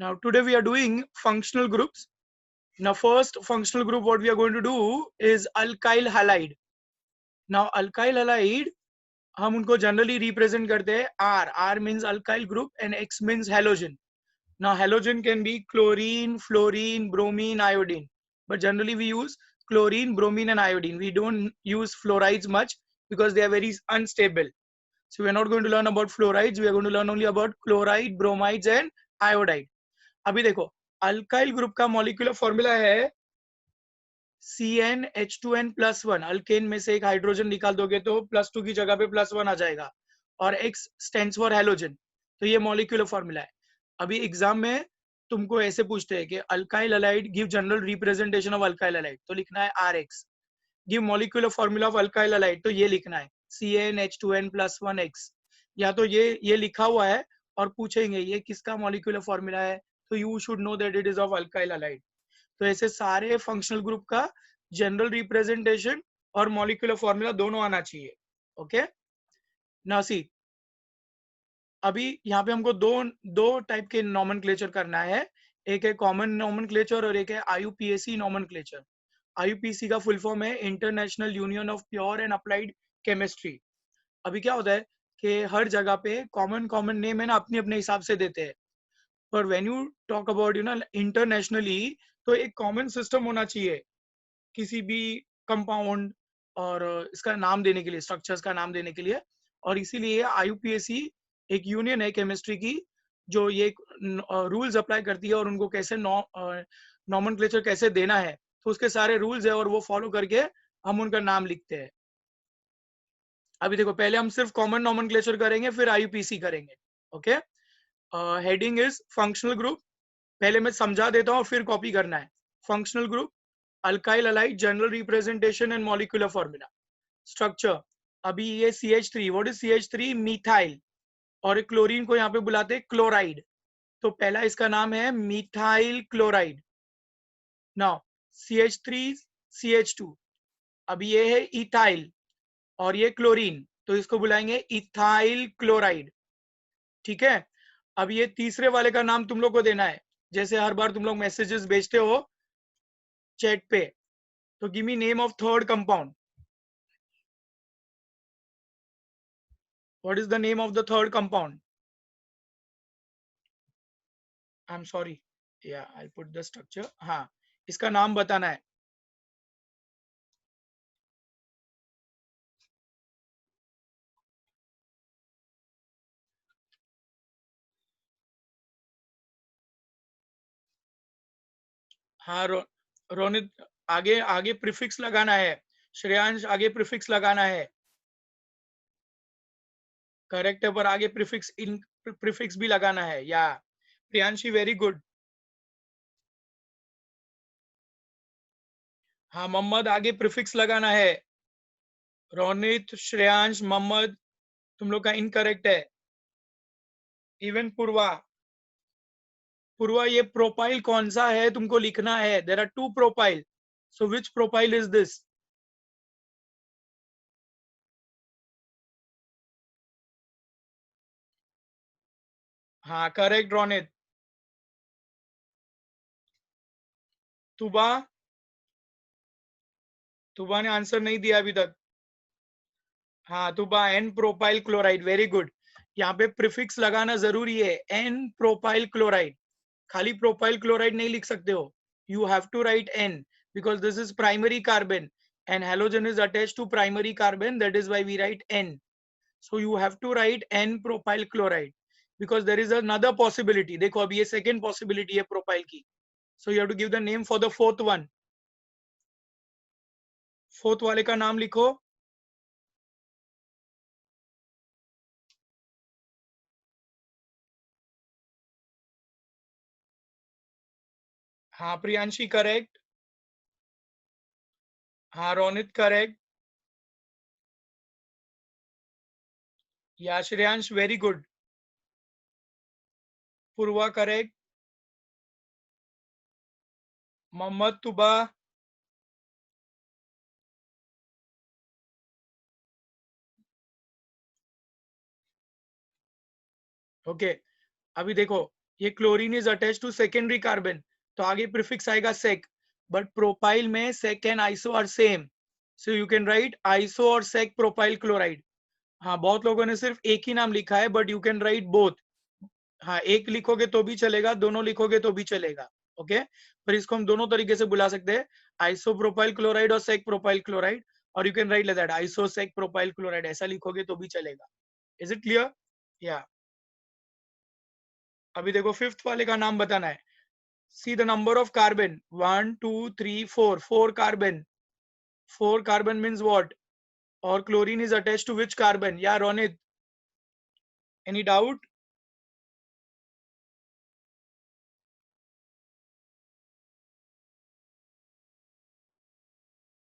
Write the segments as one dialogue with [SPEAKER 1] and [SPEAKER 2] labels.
[SPEAKER 1] Now today we are doing functional groups. Now first functional group what we are going to do is alkyl halide. Now alkyl halide हम उनको generally represent करते हैं R. R means alkyl group and X means halogen. Now halogen can be chlorine, fluorine, bromine, iodine. But generally we use chlorine, bromine and iodine. We don't use fluorides much because they are very unstable. So we are not going to learn about fluorides. We are going to learn only about chloride, bromides and iodide. अभी देखो alkyl group का molecular formula है CnH2n+1. Alkane में से एक hydrogen निकाल दोगे तो +2 की जगह पे +1 आ जाएगा और X स्टैंड्स फॉर हैलोजन. तो ये मॉलिक्यूलर फॉर्मूला है. अभी एग्जाम में तुमको ऐसे पूछते हैं कि alkyl halide give general representation of alkyl halide, तो लिखना है RX. Give molecular formula of alkyl halide, तो ये लिखना है CnH2n+1X. या तो ये लिखा हुआ है और पूछेंगे ये किसका मॉलिक्यूलर फॉर्मूला है, तो you should know that it is of alkyl halide. तो ऐसे सारे फंक्शनल ग्रुप का जनरल रिप्रेजेंटेशन और मॉलिक्यूलर फॉर्मूला दोनों आना चाहिए. ओके नाउ सी, अभी यहाँ पे हमको दो टाइप के नॉमेनक्लेचर करना है. एक है कॉमन नॉमेनक्लेचर और एक है IUPAC नॉमेनक्लेचर. IUPAC का फुल फॉर्म है international union of pure and applied chemistry. अभी क्या होता है कि हर जगह पे कॉमन नेम है ना अपने अपने हिसाब से देते हैं. पर when you talk about internationally, तो एक कॉमन सिस्टम होना चाहिए किसी भी कंपाउंड और इसका नाम देने के लिए, स्ट्रक्चर्स का नाम देने के लिए. और इसीलिए IUPAC एक यूनियन है केमिस्ट्री की जो ये रूल्स अप्लाई करती है और उनको कैसे नॉमेनक्लेचर कैसे देना है, तो उसके सारे रूल्स है और वो फॉलो करके हम उनका नाम लिखते हैं. अभी देखो पहले हम सिर्फ कॉमन नॉमेनक्लेचर करेंगे फिर IUPAC करेंगे. Okay heading is functional group. पहले मैं समझा देता हूँ और फिर कॉपी करना है. Functional group alkyl halide general representation and molecular formula. Structure अभी ये CH3, what is CH3? Methyl. और क्लोरीन को यहाँ पे बुलाते हैं क्लोराइड. तो पहला इसका नाम है methyl chloride. Now CH3 CH2. अभी ये है इथाइल और ये क्लोरीन, तो इसको बुलाएंगे इथाइल क्लोराइड. ठीक है. अब ये तीसरे वाले का नाम तुम लोग को देना है. जैसे हर बार तुम लोग मैसेजेस भेजते हो चैट पे, तो give me name of third compound. What is the name of the third compound? I am sorry, या आई पुट द स्ट्रक्चर. हाँ, इसका नाम बताना है. हाँ रोनित, आगे आगे प्रीफिक्स लगाना है. श्रेयांश आगे प्रीफिक्स लगाना है. करेक्ट है, पर आगे प्रीफिक्स भी लगाना है. या प्रियांशी वेरी गुड. हाँ मोहम्मद आगे प्रीफिक्स लगाना है. रोनित, श्रेयांश, मोहम्मद, तुम लोग का इनकरेक्ट है. इवन पूर्वा. पूर्वा ये प्रोफाइल कौन सा है तुमको लिखना है. There are 2 profile, so which profile is this? हाँ करेक्ट रोनित. तुबा, तुबा ने आंसर नहीं दिया अभी तक. हाँ Tuba n propyl chloride, very good. यहाँ पे प्रीफिक्स लगाना जरूरी है. एन प्रोपाइल क्लोराइड, खाली प्रोपाइल क्लोराइड नहीं लिख सकते हो. You have to write n because this is primary carbon and halogen is attached to primary carbon, that is why we write N. So you have to write N propyl chloride because there is another possibility. देखो अब ये second possibility है propyl की. So you have to give the name for the fourth one. fourth वाले का नाम लिखो. हाँ प्रियांशी करेक्ट. हाँ Ronit correct. Yeah Shreyansh very good. Purva correct. Mohammad Tuba. Okay अभी देखो ये chlorine is attach to secondary carbon, तो आगे प्रीफिक्स आएगा सेक, बट प्रोपाइल में sec and iso are same, so you can write iso और सेक प्रोपाइल क्लोराइड। हाँ, बहुत लोगों ने सिर्फ एक ही नाम लिखा है, but you can right both. हाँ, एक लिखोगे तो भी चलेगा, दोनों लिखोगे तो भी चलेगा। ओके, पर इसको हम दोनों तरीके से बुला सकते हैं, आइसो प्रोपाइल क्लोराइड और सेक प्रोपाइल क्लोराइड, और you can write like that iso sec propyl chloride, ऐसा लिखोगे तो भी चलेगा। Is it clear? या अभी देखो फिफ्थ वाले का नाम बताना है। See the number of carbon, 1 2 3 4, 4 carbon. 4 carbon means what? और chlorine is attached to which carbon? Yeah Ronit, any doubt?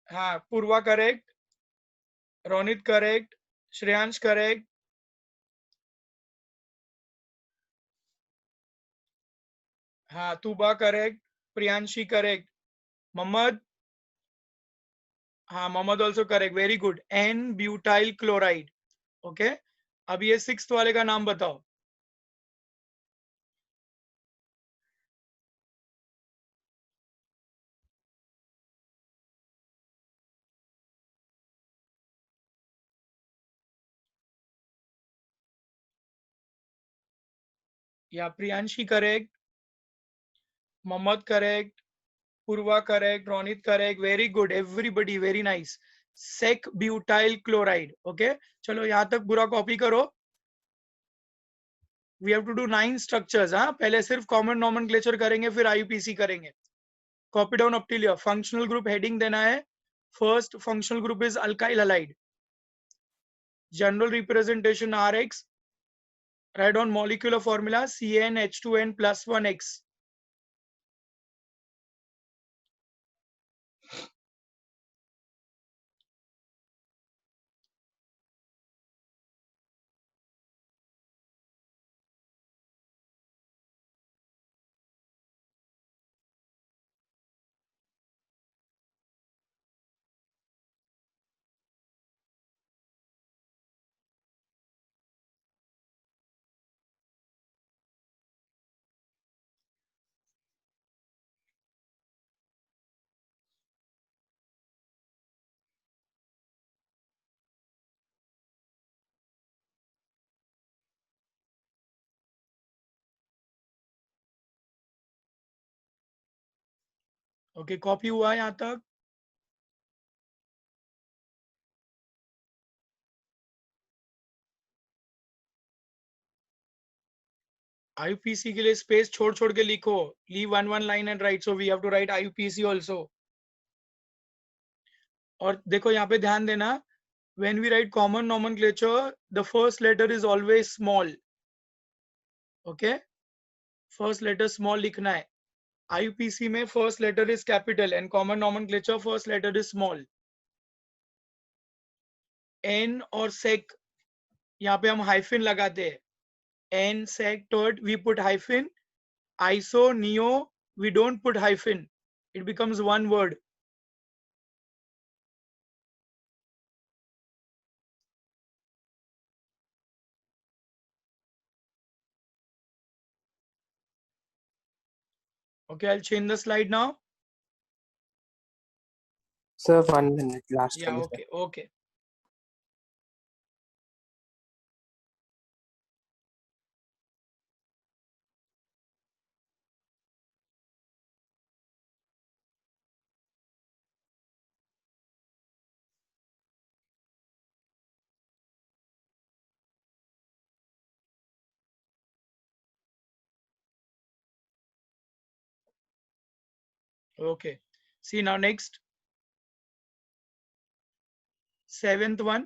[SPEAKER 1] हाँ, Purva correct, Ronit correct, Shreyansh correct, हाँ तुबा करेक्ट, प्रियांशी करेक्ट, मोहम्मद, हाँ Mohammad also correct, very good, n butyl chloride. Okay, अब ये sixth वाले का नाम बताओ। Yeah Priyanshi correct, Mohammad correct, Purva correct, Ronit correct, very good everybody, very nice. Sec butyl chloride. Okay, चलो यहाँ तक पूरा कॉपी करो। We have to do 9 structures. हाँ, पहले सिर्फ कॉमन नॉमेनक्लेचर करेंगे, फिर आईयूपीसी करेंगे। Copy down up till here. Functional group heading देना है। First functional group is alkyl halide. General representation RX। Write down molecular formula CnH2n plus 1x. Okay, copy हुआ यहाँ तक? IUPAC के लिए स्पेस छोड़ छोड़ के लिखो। Leave one line and write. So we have to write IUPAC also. और देखो यहाँ पे ध्यान देना, when we write common nomenclature, the first letter is always small. Okay, first letter small लिखना है। IUPAC में first letter is capital and common nomenclature first letter is small. N और sec यहाँ पे हम हाइफिन लगाते हैं। N sec tert we put hyphen. Iso neo we don't put hyphen, it becomes one word. Okay, I'll change the slide now.
[SPEAKER 2] Sir, 1 minute, last
[SPEAKER 1] Yeah,
[SPEAKER 2] one.
[SPEAKER 1] okay, okay. Okay, see now next, seventh one.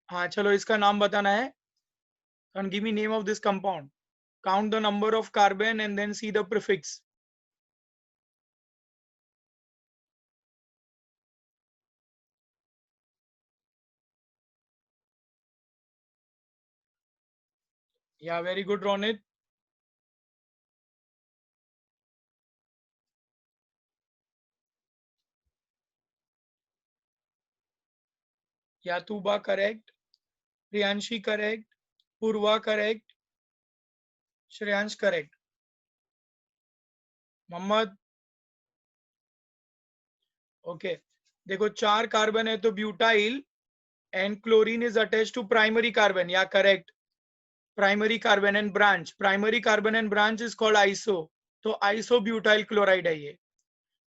[SPEAKER 1] हाँ चलो, इसका नाम बताना है and give me name of this compound. Count the number of carbon and then see the prefix. Yeah, very good, Ronit. Yeah, Tuba correct, Priyanshi correct, Purva correct, Shreyansh correct. Mohammad okay देखो 4 carbon है तो butyl and chlorine is attach to primary carbon yeah correct primary carbon and branch primary carbon and branch is called iso तो iso butyl chloride है ये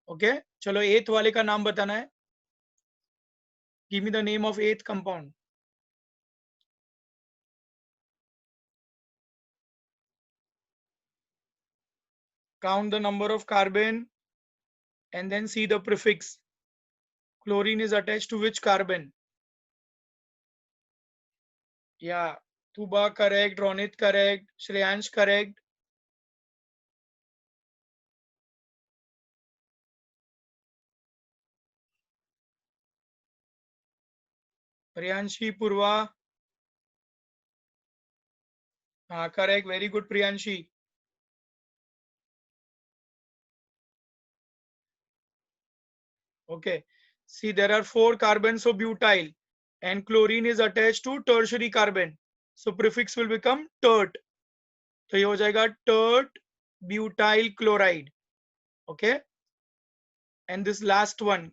[SPEAKER 1] okay चलो एथ वाले का नाम बताना है give me the name of एथ compound count the number of carbon and then see the prefix chlorine is attached to which carbon yeah tuba correct ronit correct shreyansh correct priyanshi purva correct very good priyanshi okay see there are 4 carbons of butyl and chlorine is attached to tertiary carbon so prefix will become tert तो ये हो जाएगा tert butyl chloride okay and this last one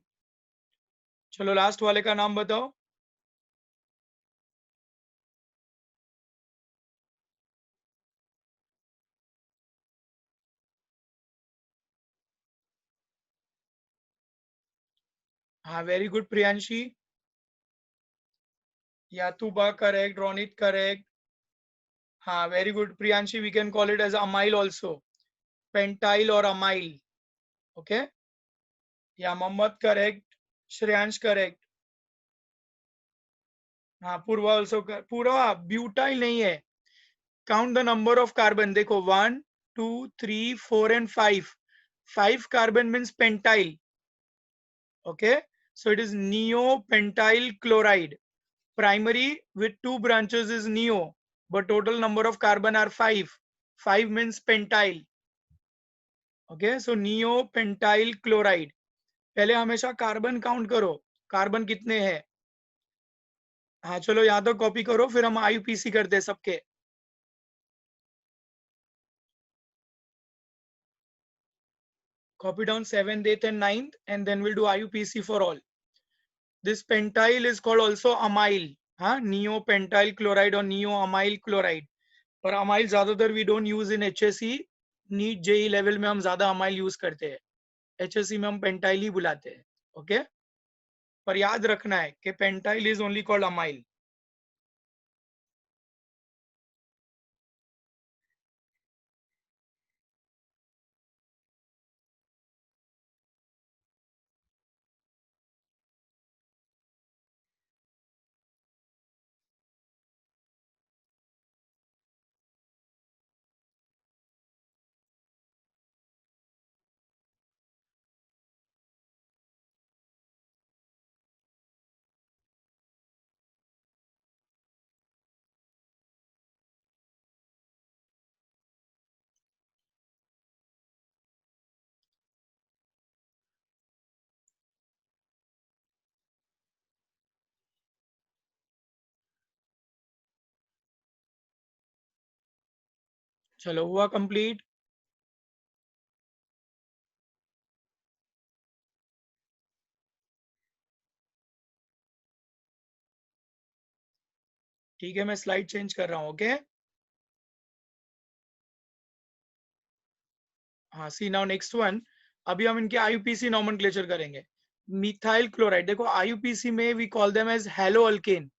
[SPEAKER 1] चलो last वाले का नाम बताओ हाँ वेरी गुड प्रियांशी यातुबा करेक्ट रोनित करेक्ट हाँ very good Priyanshi we can call it as amyl also pentyl और amyl okay yeah Mohammad correct Shreyansh correct हाँ पूर्वा ऑल्सो पूर्वा ब्यूटाइल नहीं है count the number of carbon देखो 1 2 3 4 and 5 5 carbon means pentyl okay so it is neopentyl chloride primary with 2 branches is neo but total number of carbon are 5 5 means pentyl okay so neopentyl chloride पहले हमेशा carbon count करो carbon कितने हैं हाँ चलो यहाँ तो कॉपी करो फिर हम आईयूपीसी करते हैं सबके copy down 7th 8th and 9th and then we'll do IUPAC for all this pentyl is called also amyl हाँ neopentyl chloride और neoamyl chloride और अमाइल ज्यादातर we don't use in HSC NEET JEE level में हम ज्यादा amyl use करते हैं HSC में हम पेंटाइल ही बुलाते हैं ओके पर याद रखना है कि pentyl is only called amyl चलो हुआ कंप्लीट ठीक है मैं स्लाइड चेंज कर रहा हूँ ओके हाँ सी नाउ नेक्स्ट वन अभी हम इनके आईयूपीसी नॉमेनक्लेचर करेंगे मिथाइल क्लोराइड देखो आईयूपीसी में we call them as halo alkane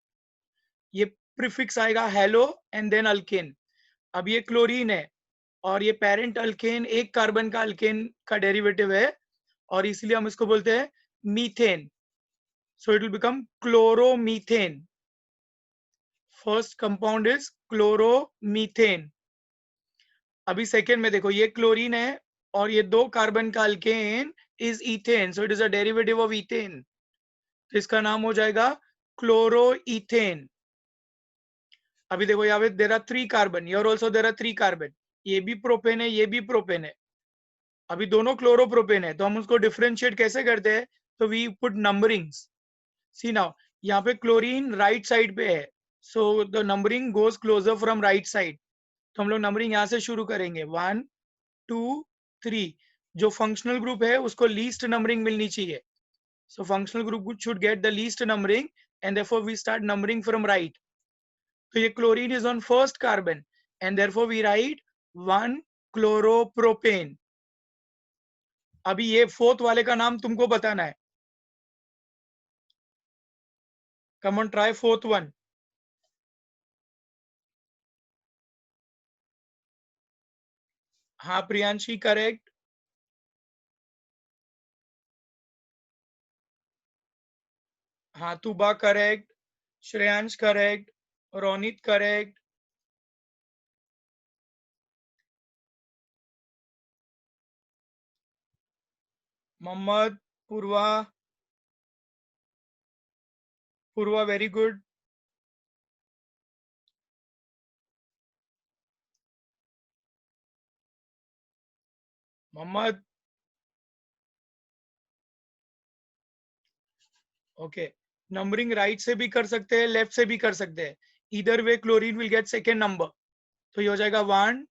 [SPEAKER 1] ये प्रीफिक्स आएगा हेलो एंड देन अल्केन अब ये क्लोरीन है और ये पेरेंट अल्केन एक कार्बन का अल्केन का डेरिवेटिव है और इसलिए हम इसको बोलते हैं methane so it will become chloromethane first compound is chloromethane अभी सेकेंड में देखो ये क्लोरीन है और ये 2 कार्बन का alkane is ethane so it is a derivative of ethane तो इसका नाम हो जाएगा क्लोरोइथेन अभी देखो यहाँ पे there are 3 carbon you're also there are 3 carbon ये भी प्रोपेन है ये भी प्रोपेन है अभी दोनों क्लोरोप्रोपेन है तो हम उसको डिफरेंशिएट कैसे करते हैं तो we put numberings see now यहाँ पे क्लोरीन राइट साइड पे है so the numbering goes closer from right side तो हम लोग नंबरिंग यहाँ से शुरू करेंगे 1 2 3 जो फंक्शनल ग्रुप है उसको लीस्ट नंबरिंग मिलनी चाहिए. So functional group should get the least numbering, and therefore we start numbering from right. So ये chlorine is on first carbon, and therefore we write 1 chloropropane. अभी ये फोर्थ वाले का नाम तुमको बताना है. Come on, try fourth one. हाँ प्रियांशी करेक्ट. हाँ Tuba correct. Shreyansh correct. Ronit correct. Mohammad. Purva. Purva very good. Mohammad. Okay. Numbering right से भी कर सकते हैं, लेफ्ट से भी कर सकते हैं. इधर वे chlorine will get second number. तो ये हो जाएगा 1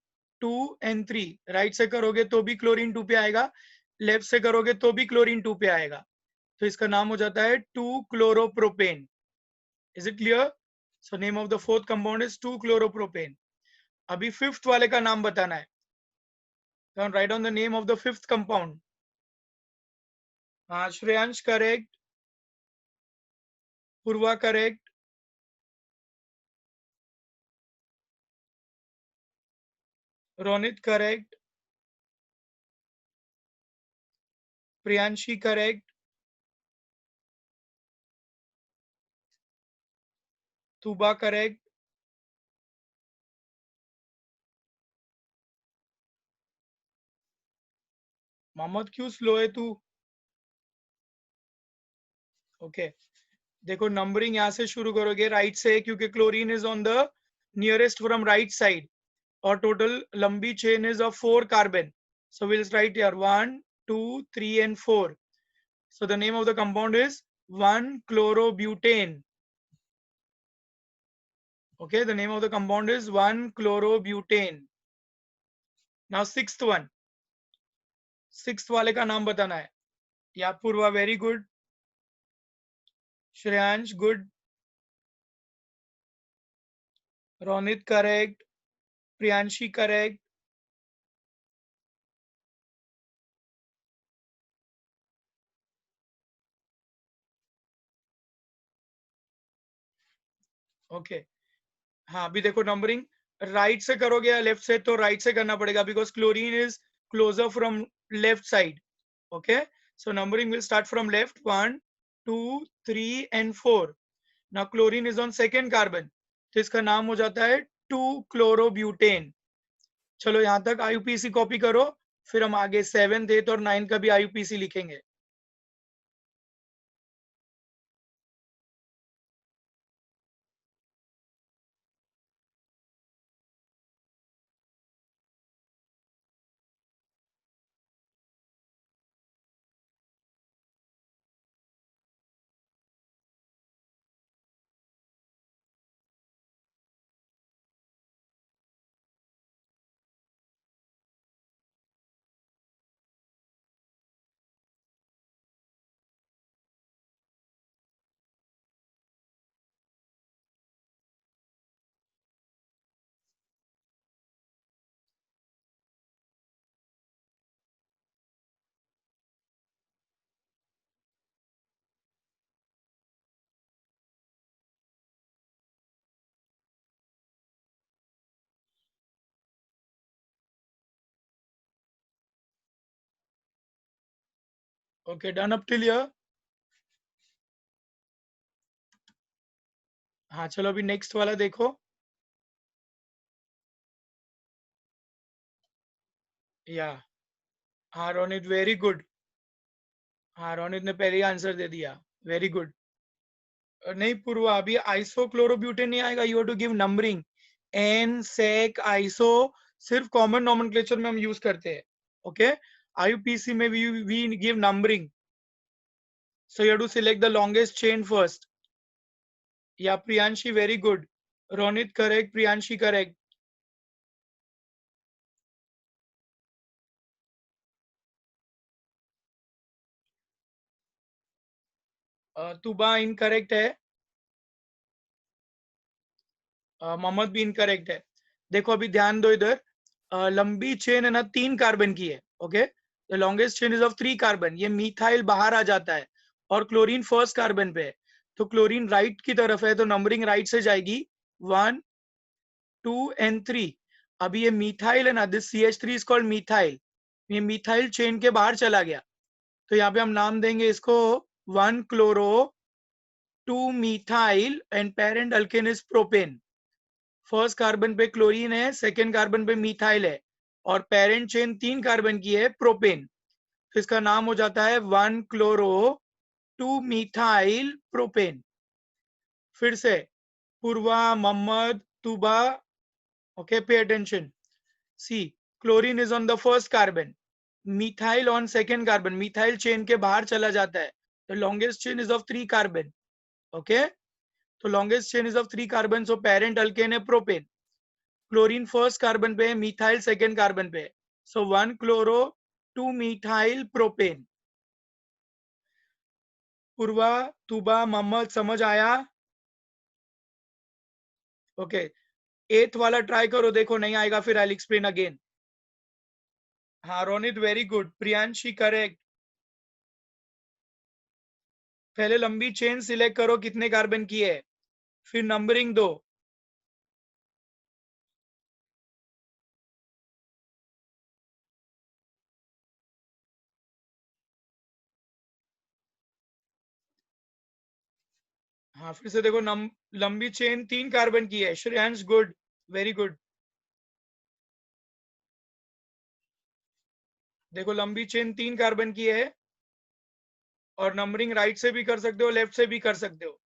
[SPEAKER 1] 2 एंड 3. राइट से करोगे तो भी क्लोरीन 2 पे आएगा, लेफ्ट से करोगे तो भी क्लोरीन 2 पे आएगा. तो इसका नाम हो जाता है 2 chloropropane. Is it clear? So name of the fourth compound is 2 chloropropane. अभी फिफ्थ वाले का नाम बताना है. Write on the name of the fifth compound. हाँ Shreyansh correct. Purva correct. Ronit correct. Priyanshi correct. Tuba correct. Mohammad क्यों स्लो है तू? ओके. देखो नंबरिंग यहाँ से शुरू करोगे राइट से, क्योंकि chlorine is on the nearest from right side, और टोटल लंबी chain is of 4 carbon. So we'll write here 1 2 3 and 4. So the name of the compound is 1-chlorobutane. Okay, the name of the compound is 1-chlorobutane. Now sixth one. Sixth वाले का नाम बताना है. Yeah Purva very good. Shreyansh good. Ronit correct. Priyanshi correct. Okay. हाँ अभी देखो numbering right से करोगे या लेफ्ट से, तो राइट से करना पड़ेगा, because chlorine is closer from left side. Okay. So numbering will start from left. 1 2 3 and 4. Now chlorine is on second carbon, तो इसका नाम हो जाता है 2 क्लोरोब्यूटेन. चलो यहाँ तक आईयूपीसी कॉपी करो, फिर हम आगे 7th 8th और 9th का भी आईयूपीसी लिखेंगे. Okay done up till here. हाँ चलो अभी नेक्स्ट वाला देखो. या हाँ रोनित वेरी गुड. हाँ रोनित ने पहले ही आंसर दे दिया. Very good. नहीं पूर्वा, अभी आइसोक्लोरोब्यूटेन नहीं आएगा. You have to give numbering. N sec iso सिर्फ कॉमन नॉमेनक्लेचर में हम यूज करते हैं. ओके. आईयूपीसी में we give numbering. So you have to select the longest chain first. Yeah Priyanshi very good. Ronit correct. Priyanshi correct. Tuba incorrect है, मोहम्मद भी incorrect है। देखो अभी ध्यान दो इधर, लंबी चेन है ना 3 कार्बन की है, okay, the longest chain is of 3 carbon. ये मिथाइल बाहर आ जाता है और क्लोरीन फर्स्ट कार्बन पे है, तो क्लोरीन राइट की तरफ है, तो नंबरिंग राइट से जाएगी 1 2 एंड 3। अभी ये मिथाइल है ना, this CH3 is called methyl, ये मिथाइल चेन के बाहर चला गया, तो यहाँ पे हम नाम देंगे इसको 1 chloro 2 methyl and parent alkane is propane. First carbon पे क्लोरीन है, सेकेंड कार्बन पे मिथाइल है, और पेरेंट चेन 3 कार्बन की है प्रोपेन, तो इसका नाम हो जाता है 1 क्लोरो 2 मिथाइल प्रोपेन। फिर से Purva, Mohammad, Tuba, okay, pay attention. See, chlorine is on the first carbon, methyl on second carbon, methyl chain के बाहर चला जाता है, the longest chain is of 3 carbon, okay, तो longest chain is of 3 carbon, so parent alkane है propane. Chlorine first carbon पे है, methyl second carbon पे है, so 1 chloro 2 methyl propane. Purva, Tuba, Mohammad, समझ आया? ओके, एथ वाला ट्राई करो, देखो नहीं आएगा फिर आई एक्सप्लेन अगेन। हाँ Ronit very good, Priyanshi correct. पहले लंबी चेन सिलेक्ट करो कितने कार्बन की है, फिर नंबरिंग दो। हाँ फिर से देखो, लंबी चेन 3 कार्बन की है, श्रेयांश गुड, वेरी गुड। देखो लंबी चेन 3 कार्बन की है, और नंबरिंग राइट से भी कर सकते हो, लेफ्ट से भी कर सकते हो,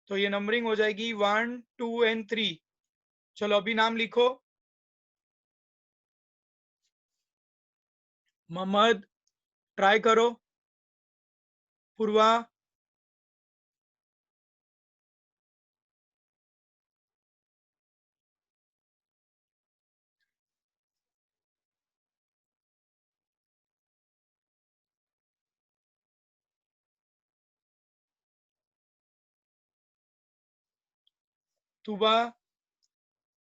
[SPEAKER 1] तो ये नंबरिंग हो जाएगी 1 2 एंड 3। चलो अभी नाम लिखो। मोहम्मद ट्राई करो, पूर्वा, तुबा,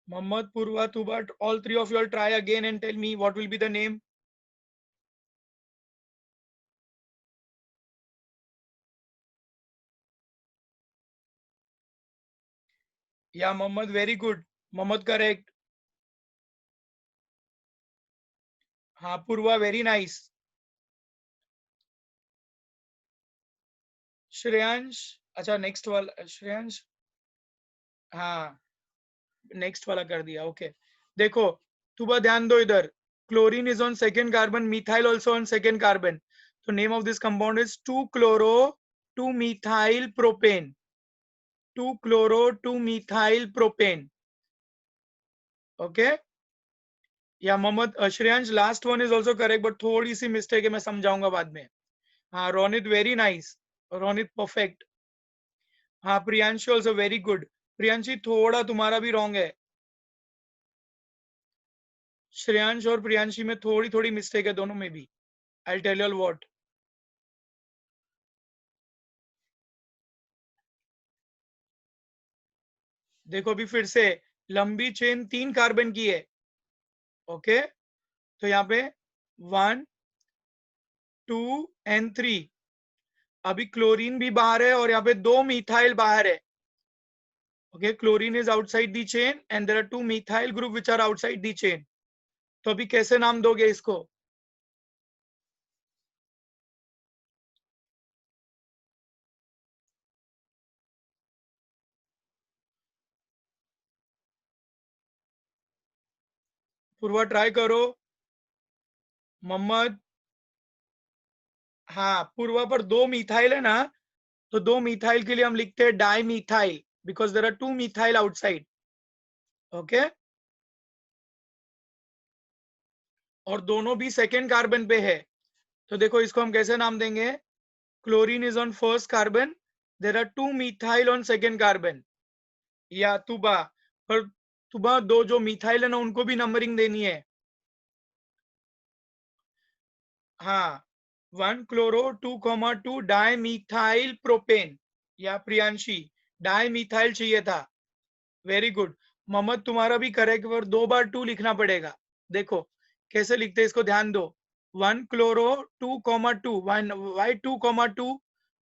[SPEAKER 1] मोहम्मद, पूर्वा, तुबा, all three of you all try again and tell me what will be the name. Yeah, Mohammed, very good. Mohammed correct. हाँ पूर्वा, वेरी नाइस। श्रेयांश, अच्छा नेक्स्ट वाला श्रेयांश, हाँ नेक्स्ट वाला कर दिया, ओके। देखो तुबा ध्यान दो इधर, chlorine is on second carbon, methyl also on second carbon, तो name of this compound is 2 chloro 2 methyl propane, 2 chloro 2 methyl propane, okay. Yeah Mohammad, Shreyansh last one is also correct, but थोड़ी सी मिस्टेक है, मैं समझाऊंगा बाद में। हाँ Ronit very nice, Ronit perfect. हाँ Priyanshi also very good, Priyanshi थोड़ा तुम्हारा भी रॉन्ग है, श्रेयांश और प्रियांशी में थोड़ी थोड़ी मिस्टेक है दोनों में भी, आई टेल यू व्हाट। देखो अभी फिर से, लंबी चेन 3 कार्बन की है, ओके, तो यहाँ पे 1 2 एंड 3। अभी क्लोरीन भी बाहर है और यहाँ पे 2 मिथाइल बाहर है, okay, chlorine is outside the chain and there are 2 methyl group which are outside the chain. तो अभी कैसे नाम दोगे इसको? पूर्वा ट्राई करो, मोहम्मद, हाँ पूर्वा पर 2 मिथाइल है ना, तो 2 मिथाइल के लिए हम लिखते हैं dimethyl, because there are 2 methyl outside, okay, और दोनों भी सेकेंड कार्बन पे है, तो देखो इसको हम कैसे नाम देंगे, chlorine is on first carbon, there are 2 methyl on second carbon. या तुबा, पर तुबा दो जो मिथाइल है ना उनको भी नंबरिंग देनी है, हाँ 1-chloro-2,2 डाइमीथाइल प्रोपेन। या प्रियांशी डाइमीथाइल चाहिए था। Very good. मोहम्मद तुम्हारा भी करेक्ट, पर 2 बार 2 लिखना पड़ेगा। देखो कैसे लिखते हैं, इसको ध्यान दो। 1-chloro-2,2 वाई 2,2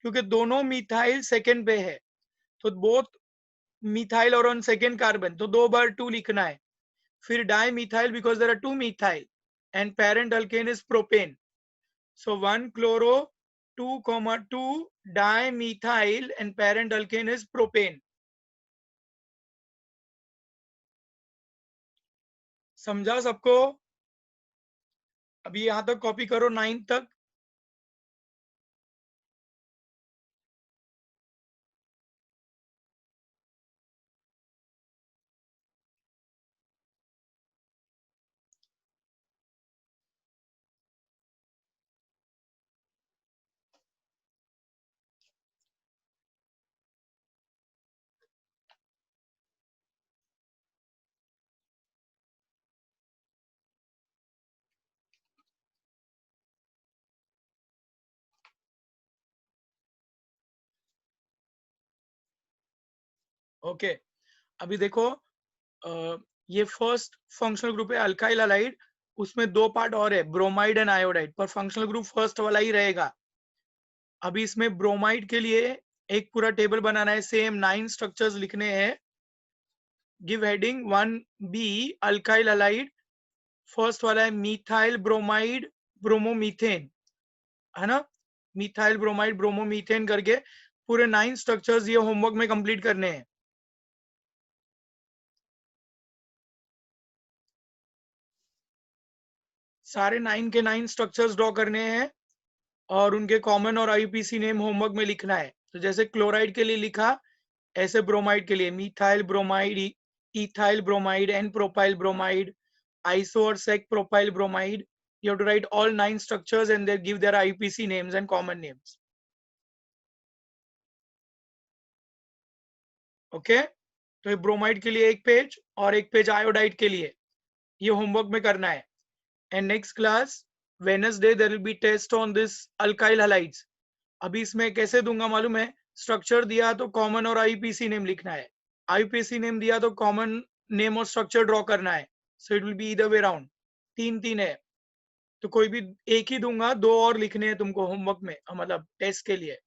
[SPEAKER 1] क्योंकि दोनों मिथाइल सेकेंड पे है, तो बोथ मिथाइल और ऑन सेकेंड कार्बन, तो 2 बार 2 लिखना है। फिर dimethyl because there are 2 methyl and parent alkane is propane. So 1-chloro-2,2 dimethyl and parent alkane is propane. समझा सबको? अभी यहां तक कॉपी करो 9 तक। ओके अभी देखो, ये फर्स्ट फंक्शनल ग्रुप है अल्काइल हलाइड, उसमें 2 पार्ट और है, ब्रोमाइड एंड आयोडाइड, पर फंक्शनल ग्रुप फर्स्ट वाला ही रहेगा। अभी इसमें ब्रोमाइड के लिए एक पूरा टेबल बनाना है, सेम 9 स्ट्रक्चर्स लिखने हैं। Give heading 1B alkyl halide. First वाला है मिथाइल ब्रोमाइड ब्रोमोमीथेन, है ना, मिथाइल ब्रोमाइड ब्रोमोमीथेन करके पूरे 9 स्ट्रक्चर्स ये होमवर्क में कंप्लीट करने हैं। सारे 9 के 9 स्ट्रक्चर्स ड्रॉ करने हैं और उनके कॉमन और आईपीसी नेम होमवर्क में लिखना है। तो जैसे क्लोराइड के लिए लिखा, ऐसे ब्रोमाइड के लिए methyl bromide, ethyl bromide and propyl bromide, iso और sec propyl bromide. You have to write all 9 structures and they give their IPC names and common names. Okay तो ये ब्रोमाइड के लिए एक पेज और एक पेज आयोडाइड के लिए, ये होमवर्क में करना है। And next class Wednesday there will be test on this alkyl halides. अभी इसमें कैसे दूंगा मालूम है, स्ट्रक्चर दिया तो कॉमन और आईपीसी नेम लिखना है, आईपीसी नेम दिया तो कॉमन नेम और स्ट्रक्चर ड्रॉ करना है। सो इट विल बी इधर वे राउंड, 3-3 है, तो कोई भी एक ही दूंगा, 2 और लिखने हैं तुमको होमवर्क में, मतलब टेस्ट के लिए।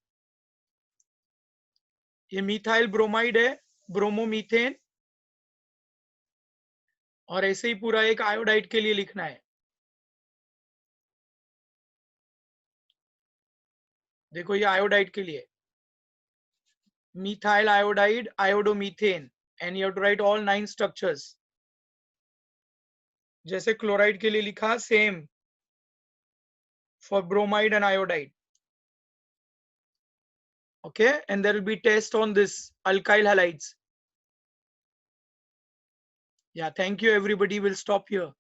[SPEAKER 1] ये मिथाइल ब्रोमाइड है, ब्रोमोमीथेन, और ऐसे ही पूरा एक आयोडाइड के लिए लिखना है। देखो ये आयोडाइड के लिए methyl iodide iodomethane and you have to write all 9 structures। जैसे क्लोराइड के लिए लिखा, same for bromide and iodide। Okay, and there will be test on this alkyl halides। Yeah, thank you everybody, will stop here।